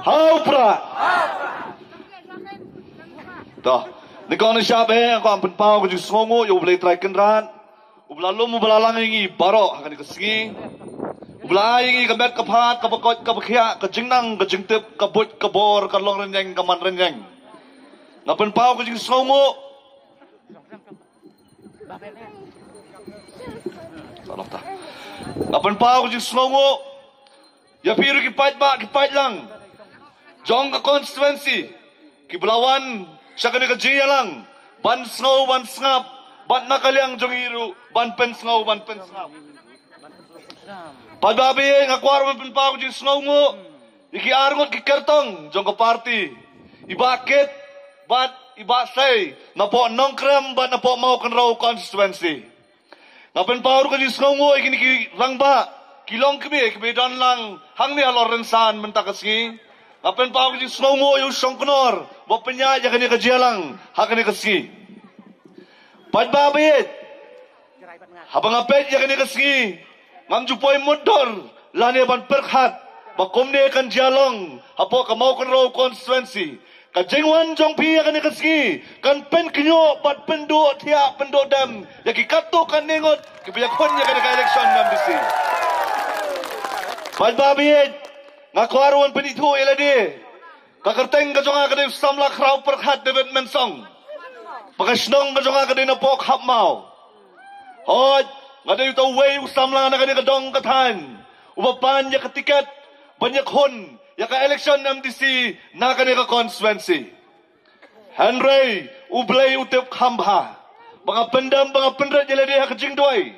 Haupra. Dah. Nikong ni siapa aku ampun pau ku songo yo boleh try kenran. Ubla lum ubla langi baro hakan kesgi. Ubla ingi kamet kapat kapakot kapakhia kajingnang kajingtip kabut kabor kalong renjeng kaman renjeng. Ngapun pau ku songo. Salah tak. Ngapun pau ku songo. Ya piru kipait lang. Jong ka constituency. Kiblawan siya ka jiya lang. Ban snow, ban snap. Ban nakaliang jong iru. Ban pen snow, ban pen snap. Pagbabi nga kwaro man pinpa ko jing snow mo. Iki arngot kikertong jong ka party. Ibakit. Bat ibasay. Napo nongkrem. Bat napo mau kanraw constituency. Ngapen pa ko jing snow mo. Iki rangba. Kilong kibi don lang. Hang ni alorensan mentakasgi. Ngapen pa ako di snow mo yung songkonor. Wapanya ya kani kajialang. Hakani kasgi. Padbabit. Habang apet ya kani kasgi. Ngam jupoy mudor. Lani ban perkhat. Bakumne kan jialong. Hapo kamau kan raw constituency. Kajingwan jong pi ya kani kasgi. Kan pen kinyo bat pendo tiap pendo dam. Ya kikato kan nengot. Kibiyakon ya kani ka election ngam disi. Padbabit, ngakuaruan penito iladi. Kakarteng ka jonga kadin samla kraw perkhat David Mensong. Pakasnong ka jonga kadin na pok hapmaw. Hot, ngaday ito way usamla na kadin kadong katan. Upapan ya katikat, banyak hon, ya ka election MDC na kadin ka constituency. Henry, ublay utip khambha. Mga pendam, mga pendrat iladi hakajing doy.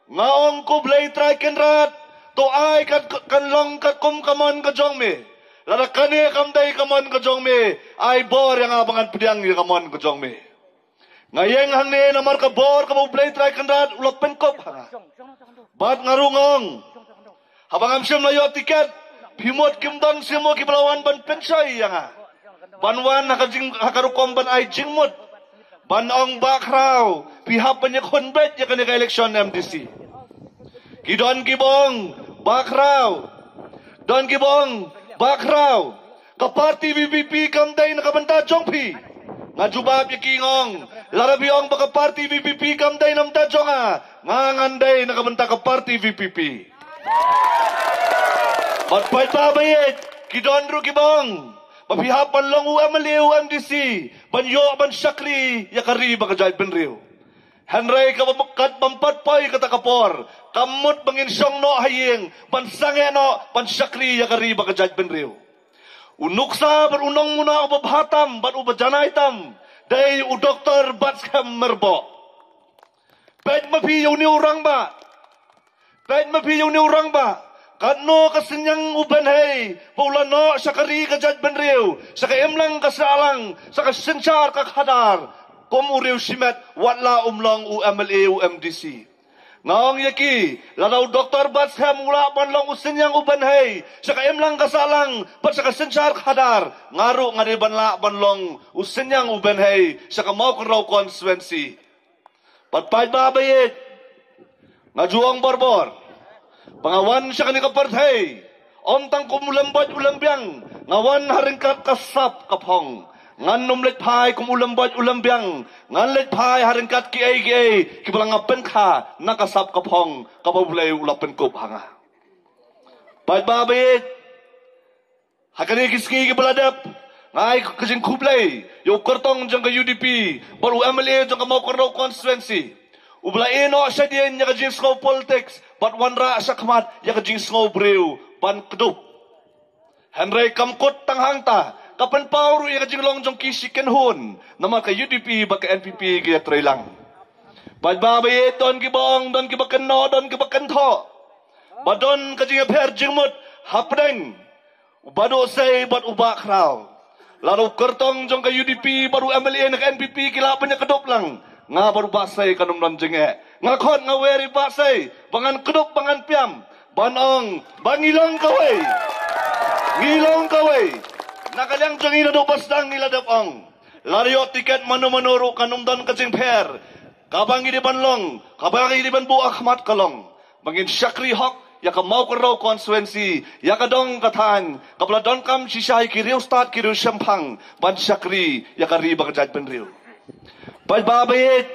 Ngaong ko blay try kenrat. To ay kan long kat kum kamon ka jong me. Lada kane kam day kamon ka jong me. Ay bor yang abangan pediang ni kamon ka jong me. Ngayeng hang ne namar ka bor ka mo play try kanrat ulok penkop hanga. Bat ngarungong. Habang amsyam layo tiket. Pimot kimdon simo kiblawan ban pensay yanga. Banwan nakajing hakarukom ban ay jingmut. Banong bakraw. Pihap banyak honbet ya kani ka eleksyon MDC. Kidon kibong. Bakraw. Don kibong. Bakraw. Kaparti VPP kamday nakabanta jongpi. Nga jubab yakingong. Larabiong baka parti VPP kamday namta jonga. Nga nganday nakabanta kaparti VPP. Magpait babayit. Kidon ru kibong. Mapihapan lang UMLA UMDC. Banyo ban syakri. Yakari baka jay benriw. Henry kabamukat pampatpay katakapor. Kamut banginsyong no haying. Pansange no pansyakri yakari baka jad benriw. Unuksa berunong muna ubabhatam bat ubajanaitam. Day u doktor bat skam merbo. Pet mapi yung ni urang ba? Pet mapi yung ni urang ba? Kano kasinyang ubanhay. Paulan no syakari ka jad benriw. Saka imlang kasalang. Saka sensyar kakhadar. Kumuriw simet, watla umlong UMLA UMDC. Ngaong yaki, lalaw Dr. Batsham wala man lang usinyang ubanhay. Saka imlang kasalang, pat saka sensyar khadar. Ngaro nga di banla banlong usinyang ubanhay. Saka mau raw constituency. Patpait babayit. Ngajuang borbor. Pangawan siya kani kapartay. Omtang kumulambot ulambyang. Ngawan haringkat kasap kapong. Ngan numlet pai kum ulambot ulambyang. Ngan let pai haringkat ki ay kibalang apen ka nakasap kapong kababulay ulapen kup hanga. Pait babit. Hakani kiski kibaladap. Ngai kasing kublay. Yo kartong jang ka UDP. Baru MLA jang ka mau karnaw constituency. Ublain o siya diyan ya ka jing snow politics. But wanra siya kamat ya ka jing snow brew. Ban kedup. Henry kamkut tanghang ta. Kapan pauru iya kajing longjong kisiken hun. Nama ka UDP baka NPP kaya try lang. Padbabaye don kibong, don kibakeno, don kibakento. Badon kajing aper jingmut hapdeng. Bado say bat ubak raw. Lalu kertong jong ka UDP baru MLA na ka NPP kilapan niya kadop lang. Nga baru basay kanong nanjenge. Nga kon nga weri basay. Bangan kadop, bangan piam. Banong, bangilong kaway. Ngilong kaway. Nakaliang jang ina do bastang ila dapong. Lariyo tiket manu-manuro kanumdan kajing per. Kabang idi banlong, kabang idi ban buak mat kalong. Bangin syakri hok, ya ka mau ka raw constituency ya ka dong katan kapla don kam sisay ki riu start ki riu Syampang ban Syakri ya ka riba ka jaj ben riu pai babait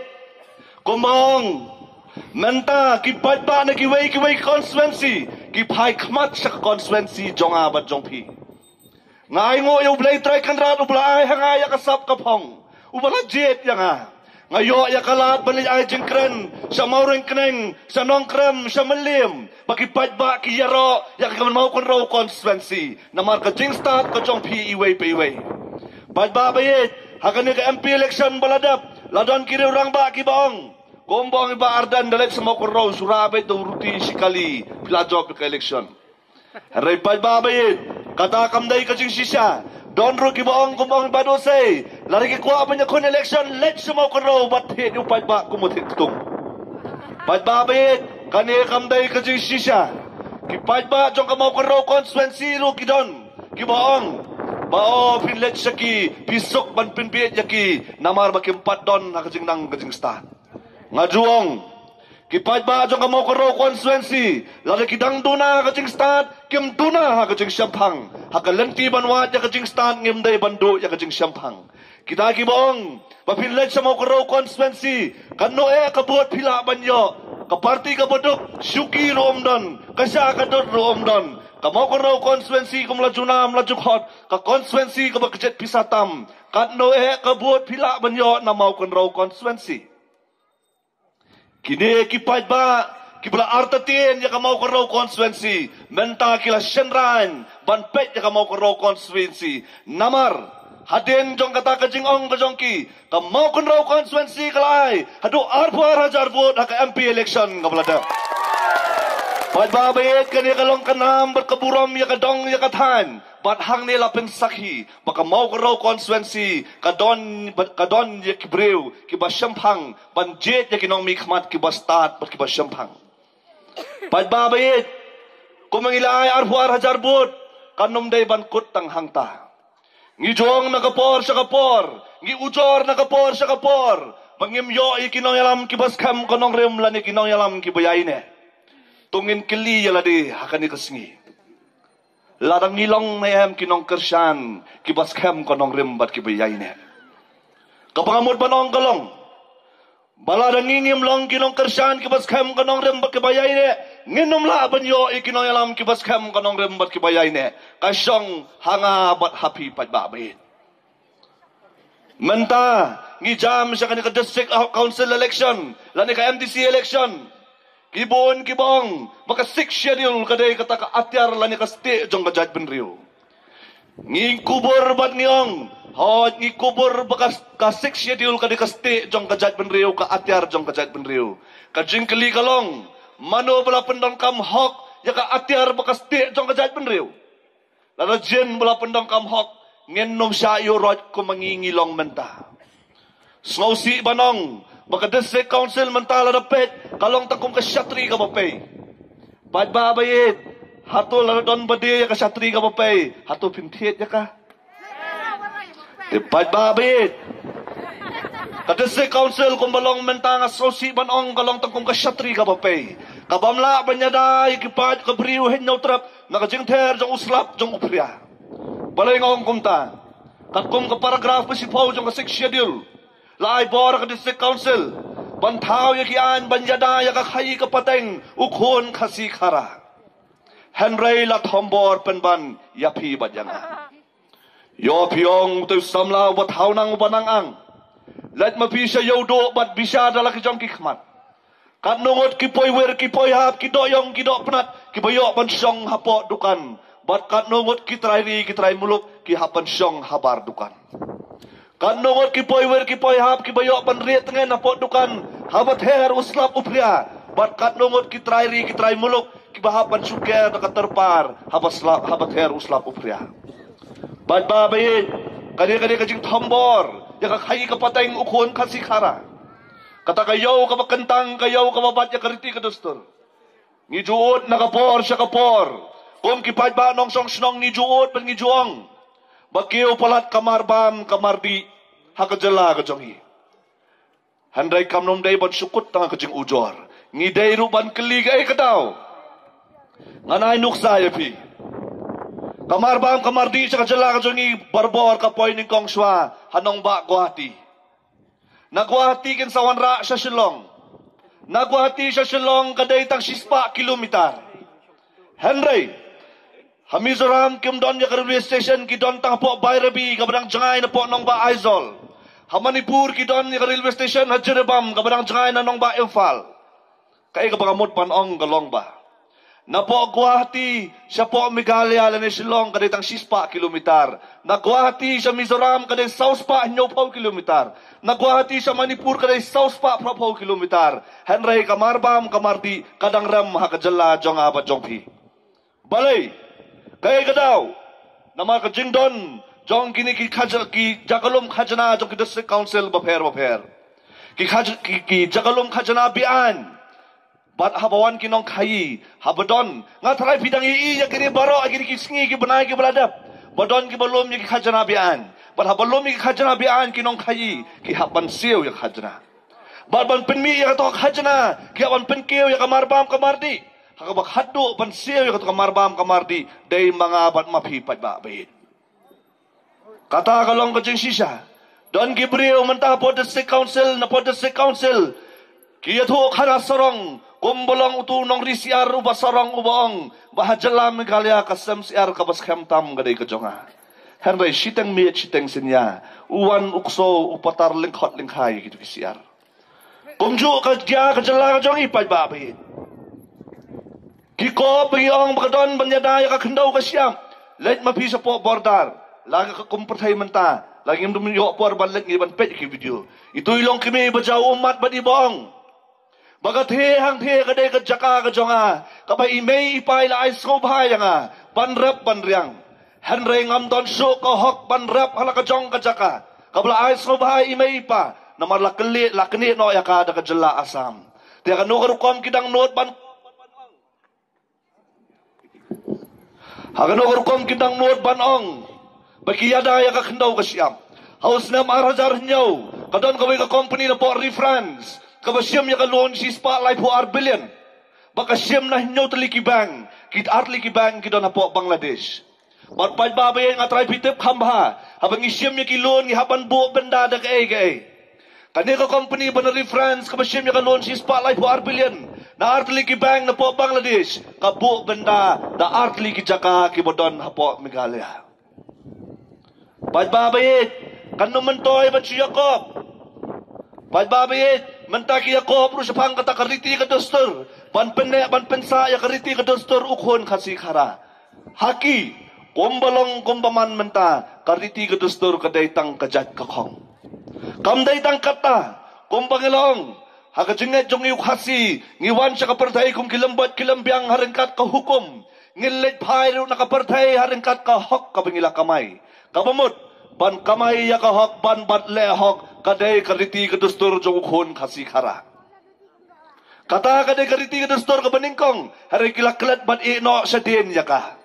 kumong menta ki pai ba na ki wei constituency ki pai khmat sa constituency jonga bat jongpi ngai ngo yu blai trai kan rat ublai hanga ya ka sap ka phong ubala jet ya nga ngayo ya kalat bani ay jengkren sa maureng kneng sa nongkrem sa melim bagi ba ki yaro ya ka mau kon raw constituency namar ka jingstat ka jong pi iwei pe iwei ba bayet hakane ka MP election baladap ladon kiri orang ba ki baong gombong iba ardan dalet sa mau kon raw surabay do ruti sikali pilajok ka election haray ba bayet kata kamday ka jing sisya Don ru ki baong kumbang bado say lari ki kuha pa niya kun election let sumaw ko raw bat hit yung ba kumutit tung ba bayit kani kamday ka jing sisya ki ba jong kamaw ko raw constituency ru ki don ki baong bao pinlet siya ki pisok ban pinpiit ya ki namar makimpat don na kajing nang kajing stat nga juong ki ba jong kamaw ko raw constituency lari ki dang duna kajing stat kim duna ha kajing Syampang hakalenti banwat ya kajing stan ngimday bando ya kajing Syampang kita ki baong papinlet sa mo ko raw constituency kanno kabot pila banyo kaparti ka bodok syuki room don kasya ka dot room don kamo ko raw constituency kum lajuna mlaju khot ka constituency ka bakjet pisatam kanno kabot pila banyo na mau kon raw constituency kini kipat ba kibla artatin ya kamau ko raw constituency menta kila senran banpet ya kamau ko raw constituency namar hadin jong kata kajing ong kajongki kamau ko raw constituency kalai hadu arpuar hajar vote haka MP election kablada Pagbabayit kani kalong kanam berkeburom ya kadong ya katan bat hang nila pensakhi baka mau ko raw constituency kadon ya kibreu kiba Syampang banjet ya kinong mikmat kiba stat bat kiba Syampang Pagbabayit kumangilay arpuar hajar bud kanom day bankut tang hangta ngi jong nakapor sa kapor ngi ujor nakapor sa kapor pangimyo ikinong yalam kibas kam konong rem lani kinong yalam kibayayne tungin kili yaladi hakani kasngi ladang ngilong mayam kinong kersyan kibas kam konong rem bat kibayayne kapangamot banong kalong baladang ngingim long kinong kersyan kibas kam konong rem bat kibayayne nginom la banyo ikinong yalam kibas kam konong rem bat kibayayne kasyong hanga bat happy patbabit menta ngijam siya kanika district council election lani ka MDC election kibon kibong maka 6 schedule kaday kataka atyar lani ka stay jong kajat benriyo ngi kubur bat ngiyong hot ngi kubur baka ka 6 schedule kaday ka stay jong kajat benriyo ka atyar jong kajat benriyo ka jingkali kalong mano bala pendong kam hok ya ka atyar baka stay jong kajat benriyo lalo jen bala pendong kam hok ngenom siya yorot ko mangingilong menta snowsi banong baka district council mentala dapet kalong takum ka syatri ka bapay pagbabayit hato laradon badi ya ka syatri ka bapay hato pintit ya ka pagbabayit ka district council kung balong menta nga snowsi banong kalong takum ka syatri ka bapay kabamla banyada ikipad kabriw henyaw trap nakajingter jong uslap jong upriya balay ngong kumta katkum ka paragraph pa si Pau jong ka 6 schedule lai bor ka district council bantaw ya kian banyada ya ka khayi ka pateng ukhon khasi khara Henry la thombor penban ya phi badjanga yo phiong tu samla wat haunang banang ang let ma phi sa yodo bat bisa dala ki jong ki khmat kat nungot ki poi wer ki poi hap ki doyong ki do pnat ki bayo ban song hapo dukan bat kat nungot ki trai muluk ki hapan song habar dukan kan nungot ki poi wer ki poi hap ki bayo pan riet ngen hapo dukan habat her uslap upria bat kat nungot ki trai muluk ki bahapan suker na terpar habat her uslap upria bat babayin kani kajing thombor ya ka khayi ka pateng ukhon khasi khara kata kayaw ka makentang kayaw ka mabat ya kariti ka dostor ngijuot nakapor siya kapor kum kipad ba nong song snong ni juot pen ngijuong bakiw palat kamarbam kamardi hakajala kajongi handai kamnom day ban sukut tanga kajing ujor ngi day ruban kelig ay kadaw Nganay nuksa ya pi. Kamar bam kamar di sa kajala kajongi barbor kapoy ning kong shwa hanong ba Guwahati. Nagwahati kin sa wanra sa Shillong. Nagwahati sa Shillong kaday tang 6 kilometer. Henry Hamizoram kim don ya railway station ki don tang po Bayrabi kabadang jangay na po nong ba Aizol. Hamanipur ki don ya railway station Hajirebam kabadang jangay na nong ba Imphal. Kay kabangamot panong galong ba. Na po Guwahati siya po Meghalaya lani Shillong kaday tang 6 kilometer. Na Guwahati siya Mizoram kaday South pa 9 kilometer. Na Guwahati siya Manipur kaday South pa 4 kilometer. Henry kamarbam kamardi kadang ram hakajala jong abat jong pi. Balay kaya kadaw, nama kajing don, jong kini ki jakalum khajana jong ki district council baper. Ki jakalum khajana bian, bat habawan kinong kayi, habadon, ngataray pidang ya kini baro, kini ki singi ki banay ki baladap, badon ki balum ki khajana bian, bat habalum ki khajana bian kinong kayi, ki haban siyo ya khajana. Bat ban penmi ya katok khajana, ki haban penkiyo ya kamarbam kamardi. Hakabak haddo pansiyo yung kamarbam kamardi day mga bat mapipad ba bayit. Kata kalong kajing sisa. Don gibriyo manta po district council na po district council. Kiyato kana sarong kumbolong utunong risiar uba sarong ubong bahajalam Meghalaya kasem siar kabas kemtam gaday kajonga. Henry siteng miet siteng sinya uwan ukso upatar lingkot lingkay gitu kisiar. Kumju kajya kajala kajong ipad ba bayit. Kiko pagiyong bakadon banyadaya ka kendaw ka siyam. Let mapisa po bordar. Lagi ka kumpertay manta. Lagi yung duminyo po arbalik ng pet ki video. Ito'y long kimi bajaw umat badibong. Bagat hehang he kaday kajaka kajonga. Kapay imay ipay la ay skobhaya nga. Banrap banriang. Henry ngamdon so kahok banrap hala kajong kajaka. Kabla ay skobhaya imay ipa. Namar lakni no yaka da kajala asam. Tiya kanukarukom kidang noot ban Hagano korkom kitang nuot banong. Bakiyada ya kakendaw kasyam. Haus na marajar nyo. Kadon kaway ka company na po refrans. Kabasyam ya kalon si spotlight po billion. Bakasyam na nyo talikibang. Kit arlikibang kidon na po Bangladesh. Matpad babayan nga try pitip kamba. Habang isyam ya kilon haban buok benda da kaay. Kani ka company ba na refrans. Kabasyam ya kalon si spotlight po billion. Na artli ki bang na po Bangladesh, kabu benda na artli ki Jaka ki bodon hapo Meghalaya. Padbabayit, kanu mentoy ban si Yakob. Padbabayit, mentaki Yakob ru sapang kata kariti ka dostur, ban pensa ya kariti ka dostur ukhon kasi khara. Haki, kumbalong kumbaman menta kariti ka dostur kadaitang kajat kakong. Kamdaitang kata, kumbangilong Hakajinget jong iukhasi, ngiwan siya kapartay kung kilambot kilambiang haringkat ka hukom. Ngilit pahayro na kapartay haringkat ka hok kabingila kamay. Kabamot, ban kamay ya ka hok, ban batle hok, kaday kariti kadustur jong ukhon kasi kara. Kata kaday kariti kadustur kabaningkong, hari kilaklat ban ino sa din ya ka.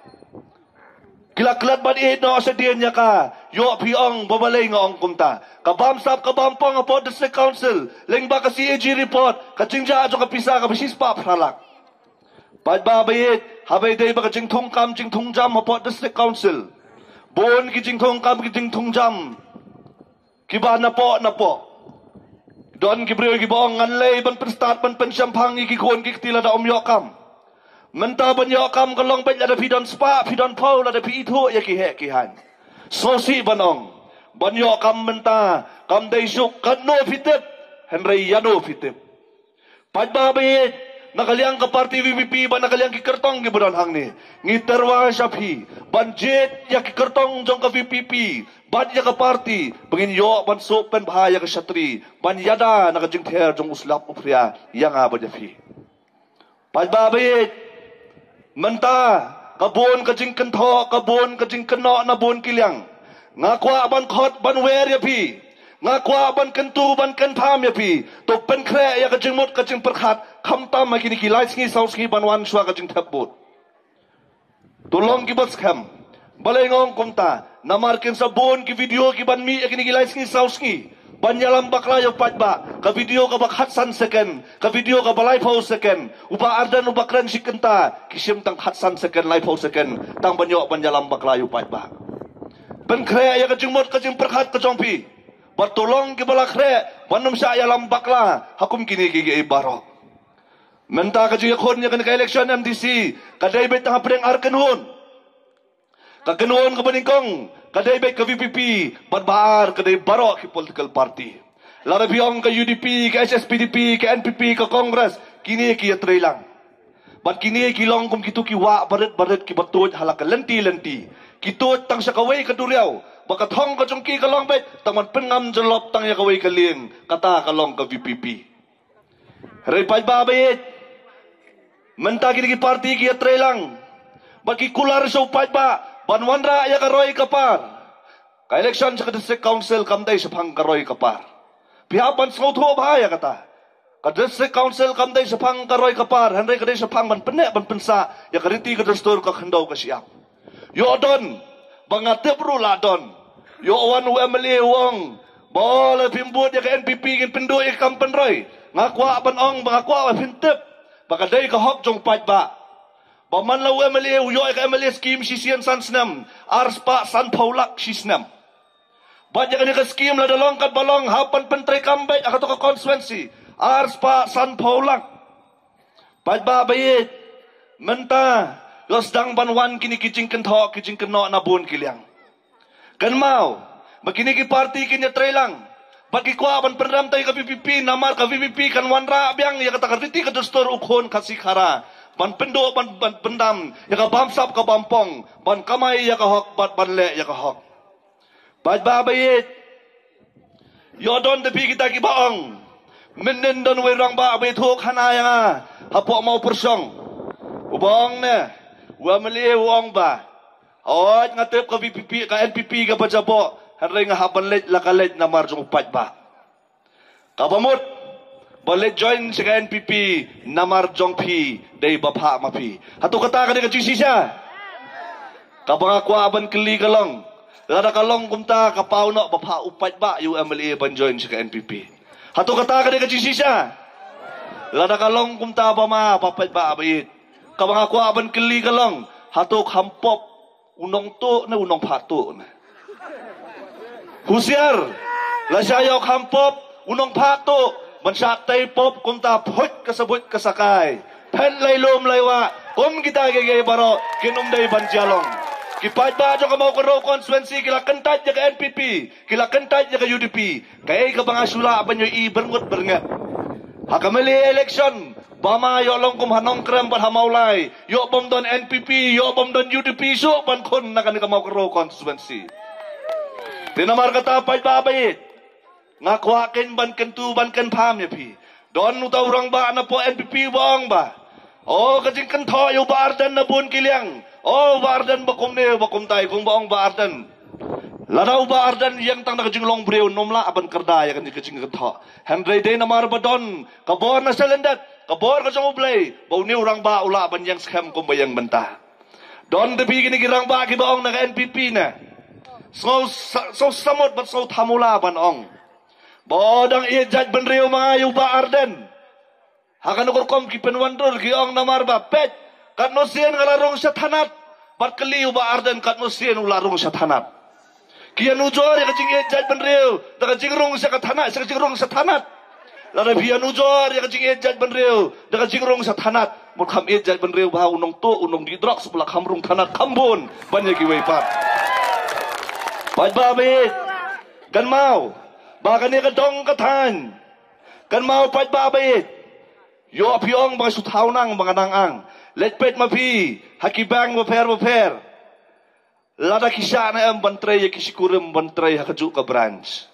Kilaklat ban ino sa din ya ka, yo piong babalay nga ong kumta. Kabamsap kabampong po district council, lingba ka CAG report, kachingja ajo kapisa kabisis pa pralak. Padbabayit, habay day ba kaching tungkam ching tungjam po district council. Buon kiching tungkam kiching tungjam. Kiba na po. Doon kibriyo kibong nganlay ban penstat ban pensyampang ikikuan kiktila da umyokam. Menta ban yokam kalong bet ada pidon spa, pidon paul ada pi itu ya kihan. Sosi banong. Banyo kam menta, kam daysuk, kano fitip, Henry yano fitip. Padbabayit, nakaliang ka party VVP ba nakaliang kikartong gibudan hang ni. Ngiterwa syapi, banjit ya kikartong jong ka VPP, ban ya ka party, pangin yo ban sok pen bahaya ka syatri, ban yada nakajing ter jong uslap upria, yang aba jafi. Padbabayit, menta, kabon kajing kento, kabon kajing keno na bon kilyang. Ngakwa ban khot ban wer ya pi. Ngakwa ban kentu ban kenpam ya pi. To pen kre ya kajing mut kajing perkhat. Kham tam ma kini ki lai sngi saus ki ban wan shwa kajing thapbut. Tulong ki bas kham. Balay ngong kumta. Namarkin sa bon ki video ki ban mi ya kini ki lai sngi saus ki. Banyalam baklayo patba, ka video ka bakhatsan second, ka video ka balay po second, uba ardan uba kren sikenta, kisim tang hatsan second, life po second, tang banyalam baklayo patba. Ben kre ya ka jingmot ka jing perkhat ka jongpi, batulong ki balak kre, banum sa yalam bakla, hakum kini gigi ibaro. Menta ka jing yakon ya ka election MDC, ka David tang apreng arkenhun, ka kenhun ka baningkong, kadai baik ke VPP, badbar kadai barok ke political party. Lara biong ke UDP, ke SSPDP, ke NPP, ke Kongres, kini ki atrelang. Bat kini ki long kum kitu ki wa baret ki batut halak lenti. Kitu tang sa kawai ke duriau, bakat hong ke jongki ke long baik, taman pengam jelop tang ya kawai ke lien, kata ke long ke VPP. Repai babayit, menta kini ki parti ki atrelang. Bat ki kular so upai ba, Banwanra ya karoy kapar. Ka election sa district council kamday sa pang karoy kapar. Pihapan sa utho bahaya kata. Ka district council kamday sa pang karoy kapar. Hanray kaday sa pang manpene banpensa ya kariti ka dastur ka khandaw ka siap. Yo don bangatip rula don. Yo wan UMLA wong bol pimbut ya ka NPP gin pindu ya kampenroy. Ngakwa banong ngakwa pintip. Bakaday ka hok jong patba. Baman la UMLA uyo ka MLA scheme sisian sansnam arspa san paulak sisnam. Badya ka scheme la dalong kat balong hapan pentray kambay akato ka constituency arspa san paulak. Badba bayit menta los dang banwan kini kijing kentho kijing keno na bun kiliang. Kan mau makini ki party kinya trailang. Bagi kwa ban perdam tay ka PPP namar ka VPP kan wanra biang ya kata kariti ka dastur ukhon kasikara. Ban pendo ban pendam ya ka bamsap ka bampong ban kamay ya ka hok ban le ya ka hok baj babayit yodon de kita ki baong menen don we rang ba be thok hanaya hapo mau persong ubong ne wa mali wong ba ot ngatep ka VPP ka NPP ka bajabo hanre nga haban let lakalet na marjong paj ba kabamut boleh join sa NPP namar jongpi day bapa mapi. Hatu kata ka ka jisisya. Kabang ako aban keli kalong. Lada kalong kumta kapau no bapa upat ba UMLA ban join sa NPP. Hatu kata ka ka jisisya. Lada kalong kumta ba ma papat ba abait. Kabang ako aban keli kalong. Hatu kampop unong to na unong pato na. Husyar. Lasayaw kampop unong pato. Mansatay pop kumta phot kasabot kasakay. Pen laylom laywa kum kita gagay baro kinumday banjalong. Kipat ba jo kamao ko constituency kila kentaj ya ka NPP, kila kentaj ya ka UDP. Kay ka banga sula ban yo ibergut berngat. Hakamali election bama yo long kum hanong krem ban hamaulay. Yo bom don NPP, yo bom don UDP so ban kon na kan kamao ko constituency. Tinamar kata pay babait. Ngakwakin ban kentu ban ken pam ya pi. Don utaw rang ba na po NPP bong ba. Oh kajing kentho yo ba ardan na bun kiliang. Oh ba ardan bakum ne bakum tay kung baong ba ardan. Ladaw ba ardan yang tang nakajing long breu nomla aban kerda ya kan kajing kentho. Henry day na mar ba don kabor na selendat kabor ka jong ublay. Bau ni urang ba ula ban yang scam kum bayang benta. Don de bi gini girang ba ki baong na NPP na. So samot bat so thamula ban ong. Bodang ijat benriu mga yuba arden. Hakan ukur ki penwandul ki ong namar ba pet. Kat nusien ngalarong sa tanat. Bat kali yuba arden kat nusien ularong sa tanat. Kian ujor ya kajing ijat benriu. Da kajing rong sa katanat. Sa kajing rong sa tanat. Lara bian ujor ya kajing ijat benriu. Da kajing rong sa tanat. Mukam ijat benriu bah unong to unong didrok sebelah kamrung tanat kambun. Banyak iway pat. Pat babit. Kan mau. Baka ni kadong katan. Kan mau pat babait. Yo apiong mga sutaw nang mga nangang. Letpet mapi. Hakibang maper. Lada kisya na ang bantray ya kisikurim bantray hakaju ka branch.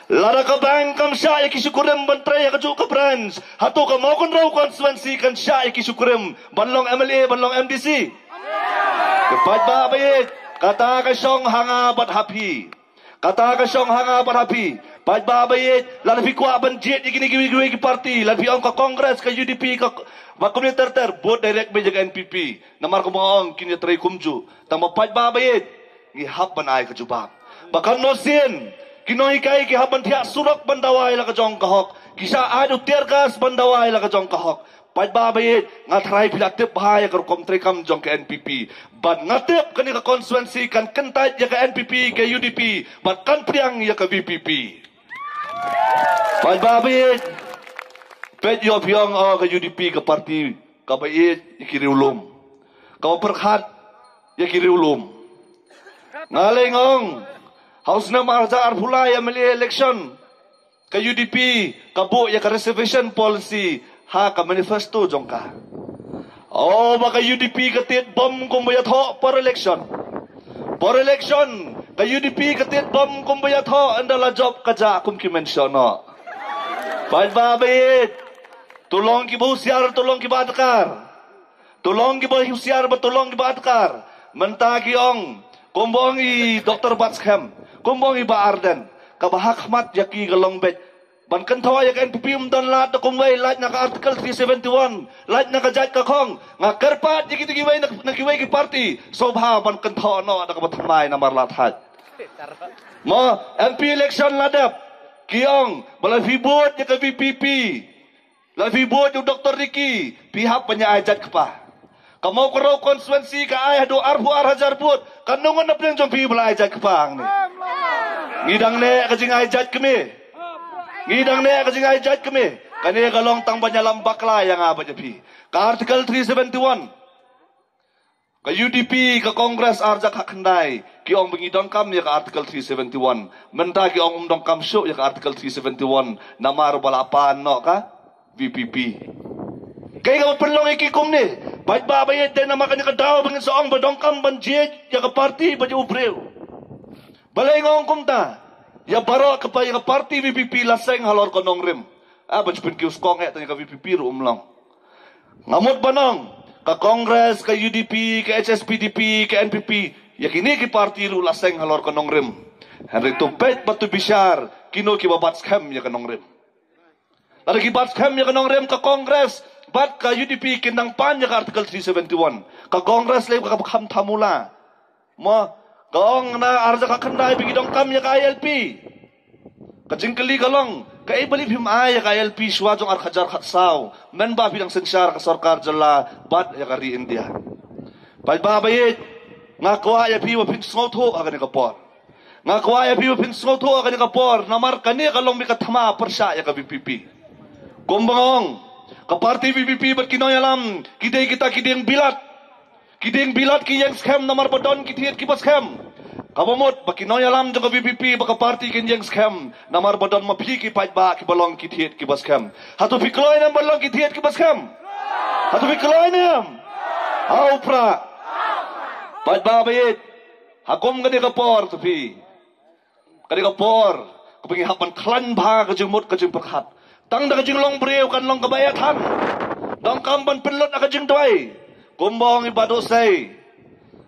Lada ka bang kam siya ya kisikurim bantray hakaju ka branch. Hato ka mo kun raw constituency kan siya ya kisikurim. Banlong MLA, banlong MDC. Pat babait. Kata ka siyong hanga bat happy. Kata ka siyong hanga parapi. Pad babayit. Lalapi kwa banjit. Gini-giwi ki party. Lalapi ang ka Congress, ka UDP, ka community both direct ba yung NPP. Namar ko mga ang kinitray kumju. Tama pad babayit. Ngihap ba na ay kajubab. Baka no sin. Kinoi kai ki haban thia surak bandawai la ka jong kahok. Kisa adu tergas bandawai la ka jong kahok. Pai ba bayit ngatrai pilatip bahaya kar komtrekam jong ke NPP. Ban ngatip kani ka konstituensi kan kentai ya ke NPP ke UDP. Ban kan priang ya ke VPP. Pai ba bayit pet yo piang ke UDP ke parti ka bayit ikiri ulum. Ka perkhat ya kiri ulum. Ngalengong Haus na marja arpulai amili election ke UDP kabu ya ke reservation policy ha ka manifesto jongka. Oh maka UDP ketit bom kumbaya tho per election. Per election ke UDP ketit bom kumbaya tho andala job kaja kum ki mentiono. Baik babit. Tolong ki busiar tolong ki badkar. Tolong ki busiar betolong ki badkar. Mentagi ong kumbongi Dr. Batskam. Kumbong iba Arden, kabahak mat yaki galong bet. Ban kentawa yak NPP umdan lat na kumway, lat na ka article 371, lat na ka jat ka kong, nga kerpat yaki tigiway na kiway ki party, sobha ban kentawa no, na kabatamay na marlathat. Mo, MP election ladap, kiyong, balafibot yaka VPP, lafibot yung Dr. Ricky, pihak panya ajat ka pa. Kamu karo konstituensi ka ay hado arbu arhajar bud, kanungan na plang jompi bala ajat ka pa ang ni. Ngidang ne kajing ajat kami. Ngidang ne kajing ajat kami. Kani galong tang banyalam bakla yang apa japi. Ka artikel 371. Ka UDP ka Kongres arjak hakandai. Ki ong bengidong kam ya ka artikel 371. Menta ki ong umdong kam syuk ya ka artikel 371. Namar balapan no ka VPP. Kaya ka perlong ikikum ni. Baik babayad din na makanya kadaw bangin sa ong badong kam banjid ya ka party badya ubrew. Balay ngong kumta. Ya baro ka pa ya ka party VPP laseng halor ko nong rim. Bajpin kius kong eto ya ka VPP rum lang. Ngamot ba nong? Ka Congress, ka UDP, ka HSPDP, ka NPP. Ya kini ki party ru laseng halor ko nong rim. Henry Tumpet batu bisyar. Kino ki babat scam ya ka nong rim. Lari ki babat scam ya ka nong rim ka Congress. Bat ka UDP kinang pan ya ka artikel 371. Ka Congress lay ka bakam tamula. Mo kaong na arja ka kandai bigidong kam ya ka ILP. Ka jingkali kalong ka ibalip him ay ka ILP swajong arkhajar khatsaw. Men ba bidang sensyar ka sarkar jala bat ya ka ri India. Pai babayit nga kwa ya piwa pin snotho aga ni kapor. Nga kwa ya piwa pin snotho aga ni kapor namar kani kalong mi kathama persya ya ka VPP. Kumbangong Kaparti VPP berkinoyalam, kideng kita kideng bilat kiyeng scam namar badon kitiet kipas scam. Kabamot bakinoyalam jong VPP baka party kiyeng scam namar badon mapi ki pait ba ki balong kitiet kipas scam. Hatu pikloy nam balong kitiet kipas scam. Hatu pikloy nam. Au pra. Pait ba bayit. Hakom gani kapor tupi. Kani kapor. Kupingi hapan klan ba kajumot kajum perkhat. Tang da kajing long brew kan long kabayatan. Dong kamban penlot na kajing doy. Kumbong ibado say.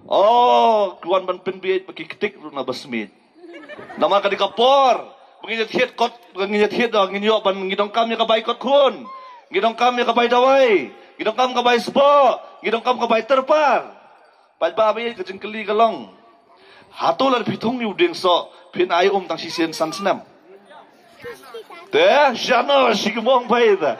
Oh, kuan ban penbiet pakikitik na basmit. Nama ka di kapor. Menginjat hit kot, menginjat hit dong nginyo ban ngidong kam ya kabay kot kun. Ngidong kam ya kabay daway. Ngidong kam kabay spo. Ngidong kam kabay terpar. Pai babay kajing keli kalong. Hatulan pitung ni udeng so pin ay tang sisien sansnam. Teh, janosi kemong paida.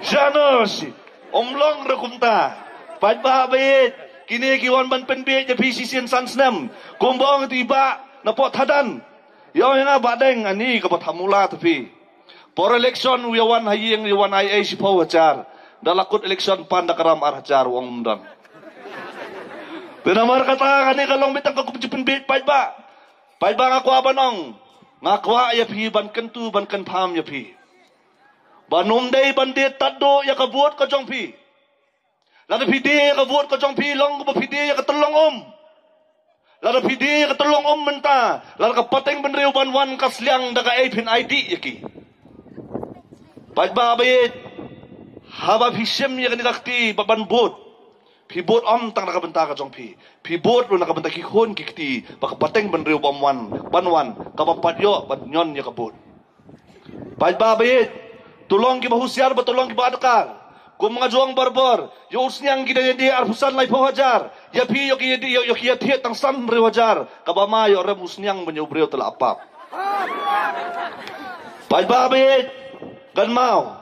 Janosi, omlong rekumta. Pai babit, kini kiwan ban penbiet ya pisisian sansnem. Kumbong tiba na pot hadan. Yang nga badeng ani kapat hamula tapi. Por election wiyawan hayeng wiyawan ay si pawajar. Dalakut election panda karam arhajar wong mundan. Pinamar kata kani kalong bitang kakupjipin bit pai ba. Pai ba nga kwa banong. Ngakwa ya pi ban kentu ban kan pam ya pi. Banum day bandit tado ya kabuot ka jong pi. Lada pidi ya kabuot ka jong pi long ko pidi ya katulong Lada pidi ya katulong menta. Lada kapateng benriu banwan kasliang daga ipin ID ya ki. Baik babait. Haba pisim ya kanikakti baban bot. Pibot tang nakabenta ka jong pi. Pibot lo nakabenta kikon kikti. Baka pateng benriu banwan. Kapapadyo badnyon ya kabot. Baik babait. Tulong ki bahusyar ba tulong ki baadakar. Kung mga juang barbor. Yung usnyang ginanya di arpusan lay pahajar. Yapi yung kiyati tang san riwajar. Kabamayo rem usnyang banyo ubreo tala apap. Pai babit kan mau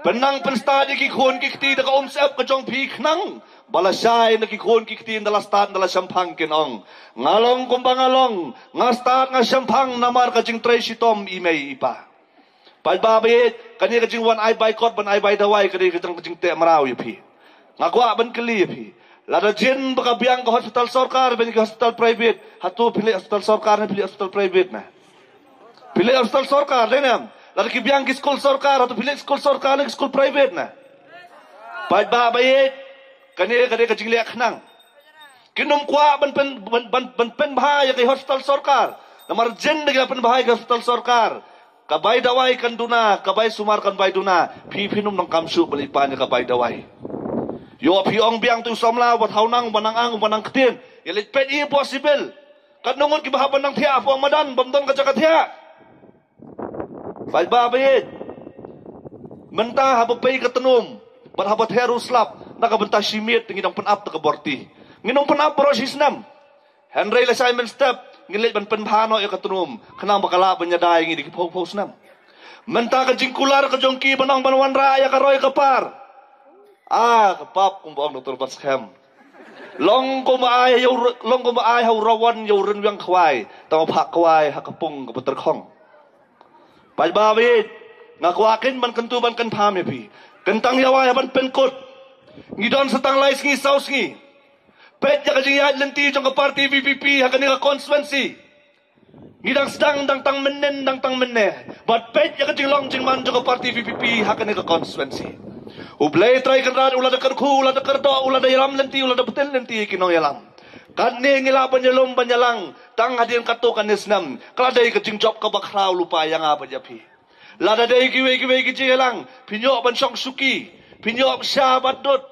penang pensta di kikun kikti da ka omsep ka jong pi knang balasay na kikun kikti da lastat da sampang kinong ngalong kumbangalong ngastat nga sampang namar ka jing tray sitom imay ipa. Pai babit kani ka jing wan ai boycott ban ai bai dawai kani ka jing te maraw pi ngakwa ban kali pi lada jin baka biang ka hospital sarkar ben ka hospital private hatu pilih hospital sarkar na pilih hospital private na pilih hospital sarkar denam lada ki biang ki school sarkar hatu pilih school sarkar na school private na. Pai babit kani ka jing liak nang kinum kwa ban pen bahaya ka hospital sarkar namar jin na pen bahaya ka hospital sarkar kabay dawai kan duna, kabay sumar kan bay duna, pinum ng kamsu balipan niya kabay dawai. Yo piong biang tu somla wat haunang banang ketin, yalit pet impossible. Kat nungon kibahaban ng tiya po madan bamdon ka jagat tiya. Pai babit. Menta habapay katanum, bat habat heruslap, nakabenta simit ngidang penap nakaborti. Nginong penap prosesnam. Henry la Simon step ngilit ban penphano ya katunum kenang bakala banyadai ngi di pos nam menta ka jingkular ka jongki banang banwan ra ya karoy kapar kapap kum bong doktor pas kham long ko maay hau rawan yo ren yang khwai taw phak khwai hakapung ka puter khong pai babit ngakwakin ban kentu ban kan pham ya pi kentang yawa ya ban penkot ngidon setang lais ngi saus ngi pet jaga jingya lenti jong ka party VPP hakani ka constituency ngidang sedang dang tang menne but pet jaga jinglong jingman jong ka party VPP hakani ka constituency ublay try kan rad ulada karku ulada kardo ulada yalam lenti ulada betel lenti kinong yalam kanne ngilaban yalom banyalang tang hadin kato kanisnam kaladai ka jingjob ka bakraw lupa yang apa japi lada dai kiwe kijilang pinyo ban song suki pinyo syabat dot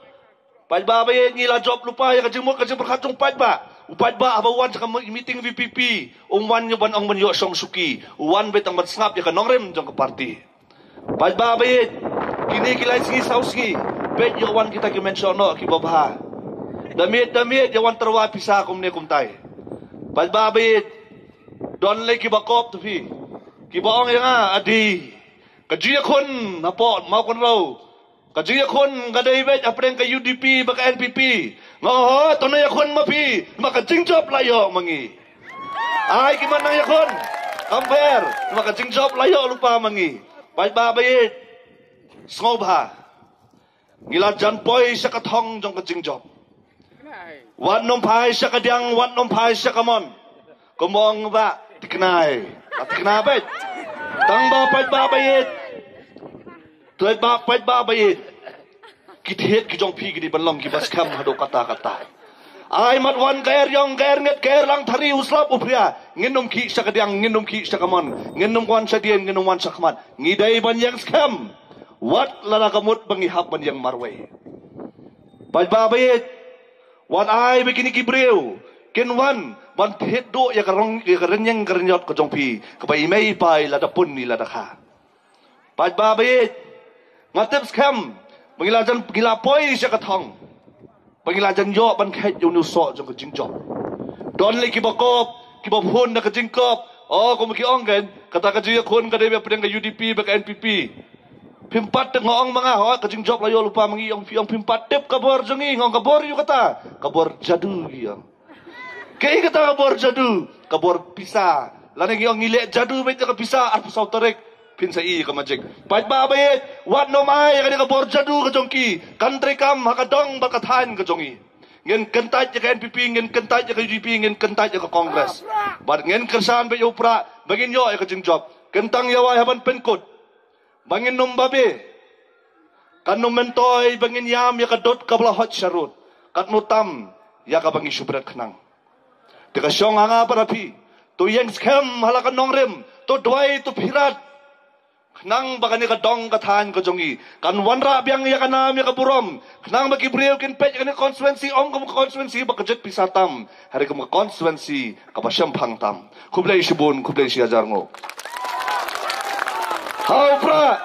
Pai babay ngila job lupa ya kajing mo kajing perkatong pai ba. Upai ba abawan sa meeting VPP. Wan yo ban ang manyo song suki. Wan bet ang matsngap ya kanong rem jong ka party. Pai babay kini kilay singi sauski. Bet yo wan kita ki mentiono ki babha. Damit yawan terwa pisa kum ne kum tay. Pai babay don le ki bakop tu fi. Ki baong ya adi. Kajiya kun napo mau kun raw. Kajiya kun kadai bet apreng ka UDP baka NPP. Ngoho tono ya kun mapi maka jingjob layo mangi. Ay gimana ya kun? Compare maka jingjob layo lupa mangi. Pai babait. Ngobha. Ngila jan poi sa kathong jong ka jingjob. Wan nom pai sa kadyang wan nom pai sa kamon. Kumong ba tiknay. Tikna bet. Tang ba pai babait. Tuai ba pai babait. Kithet ki jong pi ki balong ki bas kam hado kata. Ai mat wan gair yong gair nget gair lang thari uslap upria. Nginom ki sa kadyang nginom ki sa kamon. Nginom wan sa dien nginom wan sa kaman. Ngidai ban yang skam. Wat lala kamut bangihap ban yang marway. Pai babait. Wan ai begini ki breu. Ken wan thet do ya karong ya karenyang karenyot ko jong pi. Kabai mai pai lada pun ni lada kha. Pai babait. Ngatep skam. Pengilajan pengilapoi siya katong. Pengilajan yo ban kahit yung nuso jong kajingjob. Don le kibakop, kibabhon na kajingkop. Oh, kung makionggan, kata kajiya kun kadai pedang ka UDP baka NPP. Pimpat ngoong mga ho kajingjob layo lupa mangi yung pimpat tip kabor jongi ngong kabor yu kata. Kabor jadu yang. Kay kata kabor jadu, kabor pisa. Lanang yung ngile jadu bet ka pisa at pasaw tarik. Pinsa iya ka majig. Pait babay, wat no may kani ka borjadu ka jongki. Country kam hakadong bakathan ka jongi. Ngin kentaj ka NPP, ngin kentaj ka UDP, ngin kentaj ka Congress. But ngin kersan be upra, bagin yo ka jingjob. Kentang yawa haban penkot. Bangin num babe. Kanum mentoy bangin yam ya ka dot ka hot sharut. Kat nutam ya ka bangi subrat khnang. Tika syong nga parapi. To yang scam halakan nongrem. To dway to pirat. Nang baka ni kadong katahan ko jongi kan wanra biang ya kanam ya kaburom nang magibriw kin pet kan constituency om kum constituency bakajet pisatam hari kum constituency kapasyam pangtam kublay sibun kublay siajar ngo hau pra